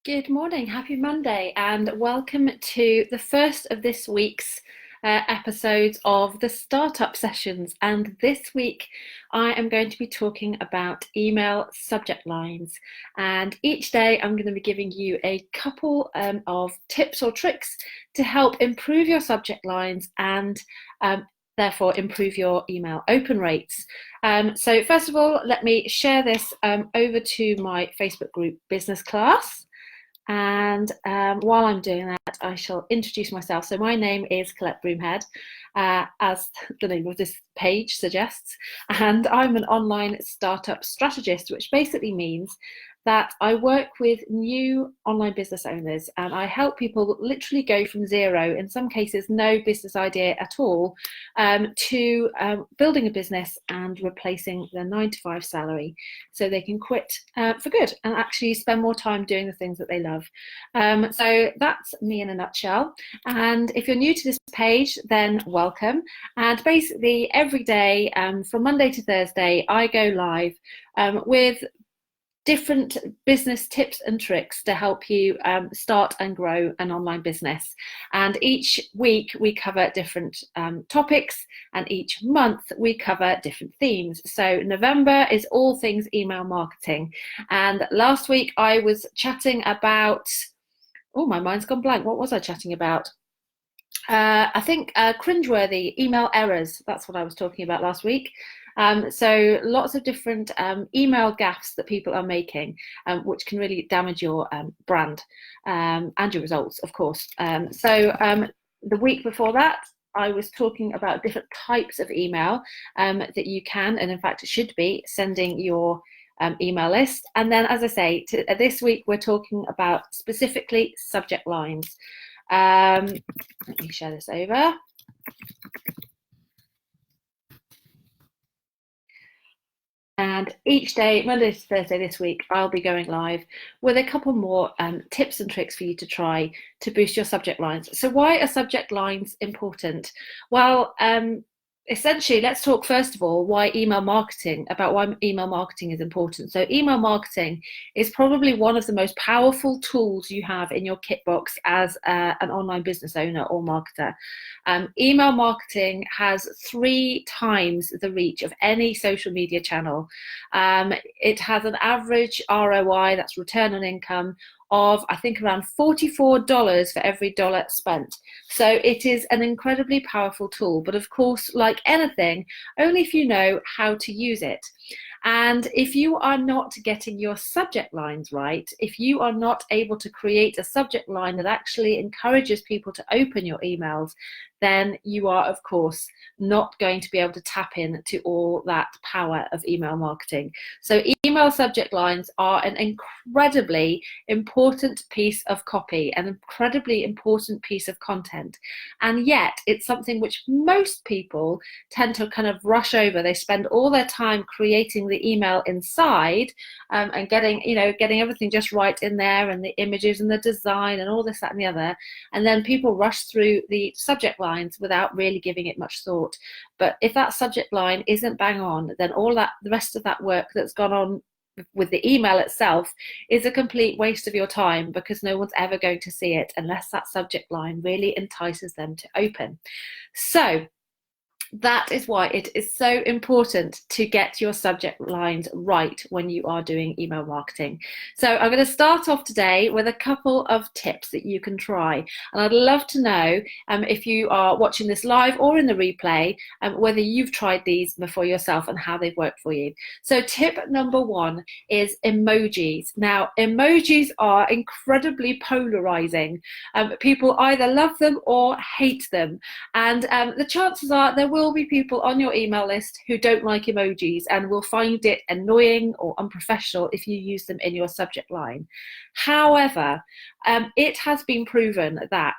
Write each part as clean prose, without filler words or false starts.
Good morning, happy Monday, and welcome to the first of this week's episodes of the Startup Sessions. And this week, I am going to be talking about email subject lines. And each day, I'm going to be giving you a couple of tips or tricks to help improve your subject lines and therefore improve your email open rates. So first of all, let me share this over to my Facebook group Business Class. And while I'm doing that, I shall introduce myself. So my name is Colette Broomhead, as the name of this page suggests, and I'm an online startup strategist, which basically means that I work with new online business owners and I help people literally go from zero, in some cases no business idea at all, to building a business and replacing their 9-to-5 salary so they can quit for good and actually spend more time doing the things that they love. So that's me in a nutshell. And if you're new to this page, then welcome. And basically every day from Monday to Thursday, I go live with different business tips and tricks to help you start and grow an online business. And each week we cover different topics, and each month we cover different themes. So November is all things email marketing. And last week I was chatting about, oh, my mind's gone blank. What was I chatting about? I think cringeworthy email errors. That's what I was talking about last week. So lots of different email gaffes that people are making, which can really damage your brand and your results, of course. The week before that, I was talking about different types of email that you can, and in fact, it should be sending your email list. And then, as I say, this week we're talking about specifically subject lines. Let me share this over. And each day, Monday to Thursday this week, I'll be going live with a couple more tips and tricks for you to try to boost your subject lines. So why are subject lines important? Well, essentially, let's talk first of all why email marketing is important. So email marketing is probably one of the most powerful tools you have in your kit box as an online business owner or marketer. Email marketing has 3 times the reach of any social media channel. It has an average ROI, that's return on income, of I think around $44 for every dollar spent. So it is an incredibly powerful tool, but of course, like anything, only if you know how to use it. And if you are not getting your subject lines right, if you are not able to create a subject line that actually encourages people to open your emails, then you are, of course, not going to be able to tap into all that power of email marketing. So email subject lines are an incredibly important piece of copy, an incredibly important piece of content. And yet it's something which most people tend to kind of rush over. They spend all their time creating the email inside and getting everything just right in there, and the images and the design and all this, that, and the other. And then people rush through the subject lines without really giving it much thought. But if that subject line isn't bang on, then all that, the rest of that work that's gone on with the email itself is a complete waste of your time, because no one's ever going to see it unless that subject line really entices them to open. So that is why it is so important to get your subject lines right when you are doing email marketing. So I'm going to start off today with a couple of tips that you can try. And I'd love to know if you are watching this live or in the replay, whether you've tried these before yourself and how they've worked for you. So tip number 1 is emojis. Now, emojis are incredibly polarizing. People either love them or hate them. And the chances are there will be people on your email list who don't like emojis and will find it annoying or unprofessional if you use them in your subject line. However, it has been proven that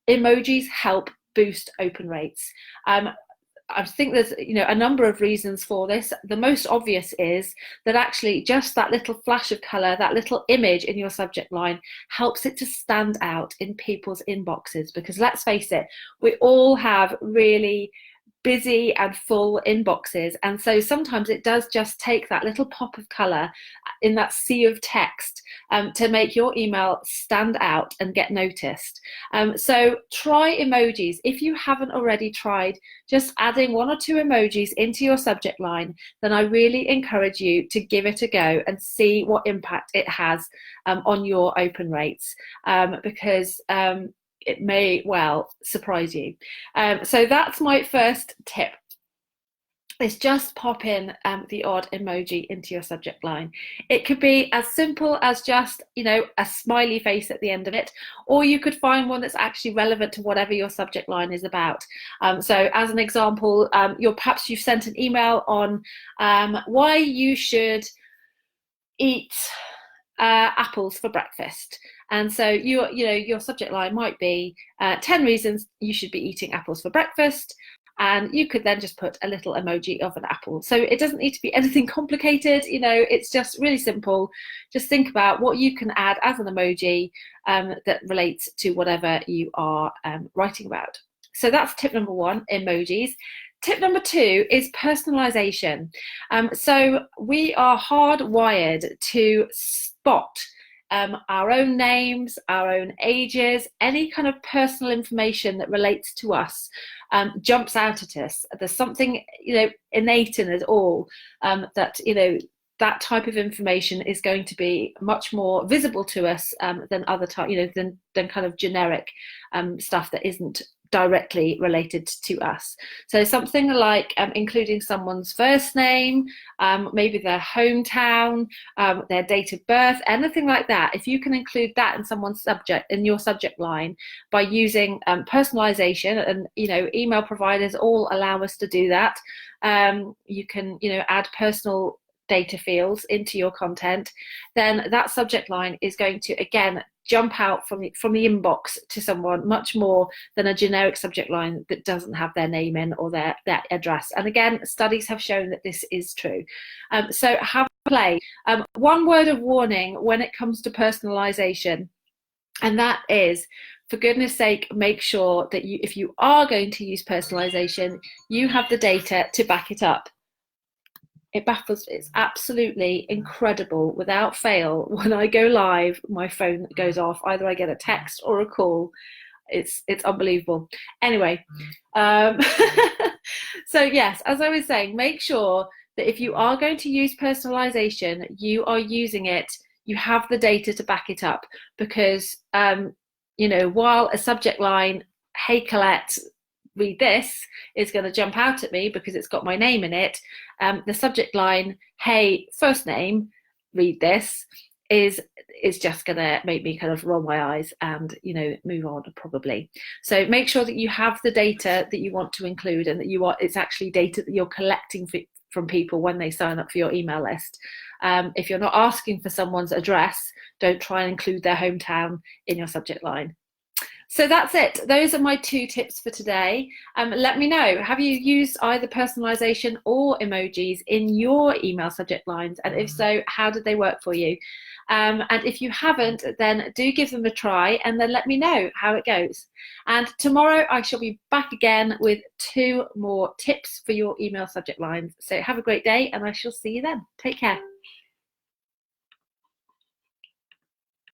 emojis help boost open rates. I think there's a number of reasons for this. The most obvious is that actually just that little flash of color, that little image in your subject line helps it to stand out in people's inboxes, because let's face it, we all have really busy and full inboxes. And so sometimes it does just take that little pop of color in that sea of text to make your email stand out and get noticed. So try emojis. If you haven't already tried just adding 1 or 2 emojis into your subject line, then I really encourage you to give it a go and see what impact it has on your open rates, because it may well surprise you. So that's my first tip. Is just pop in the odd emoji into your subject line. It could be as simple as just, a smiley face at the end of it, or you could find one that's actually relevant to whatever your subject line is about. So as an example, perhaps you've sent an email on why you should eat apples for breakfast. And so your subject line might be 10 reasons you should be eating apples for breakfast. And you could then just put a little emoji of an apple. So it doesn't need to be anything complicated. It's just really simple. Just think about what you can add as an emoji that relates to whatever you are writing about. So that's tip number 1, emojis. Tip number 2 is personalization. So we are hardwired to spot our own names, our own ages, any kind of personal information that relates to us jumps out at us. There's something innate in us all that type of information is going to be much more visible to us than other than kind of generic stuff that isn't directly related to us. So something like including someone's first name, maybe their hometown, their date of birth, anything like that. If you can include that in your subject line by using personalization, and email providers all allow us to do that. You can add personal data fields into your content, then that subject line is going to again jump out from the inbox to someone much more than a generic subject line that doesn't have their name in or their address. And again, studies have shown that this is true. So have a play. One word of warning when it comes to personalization, and that is, for goodness sake, make sure that if you are going to use personalization, you have the data to back it up. It baffles, it's absolutely incredible, without fail, when I go live, my phone goes off. Either I get a text or a call. It's unbelievable. Anyway, so yes, as I was saying, make sure that if you are going to use personalization, you are using it, you have the data to back it up, because while a subject line, hey Colette, read this, is going to jump out at me because it's got my name in it, the subject line, hey first name, read this, is just going to make me kind of roll my eyes and move on probably. So make sure that you have the data that you want to include, and that it's actually data that you're collecting from people when they sign up for your email list. If you're not asking for someone's address, don't try and include their hometown in your subject line. So that's it. Those are my 2 tips for today. Let me know, have you used either personalization or emojis in your email subject lines? And if so, how did they work for you? And if you haven't, then do give them a try and then let me know how it goes. And tomorrow I shall be back again with 2 more tips for your email subject lines. So have a great day, and I shall see you then. Take care.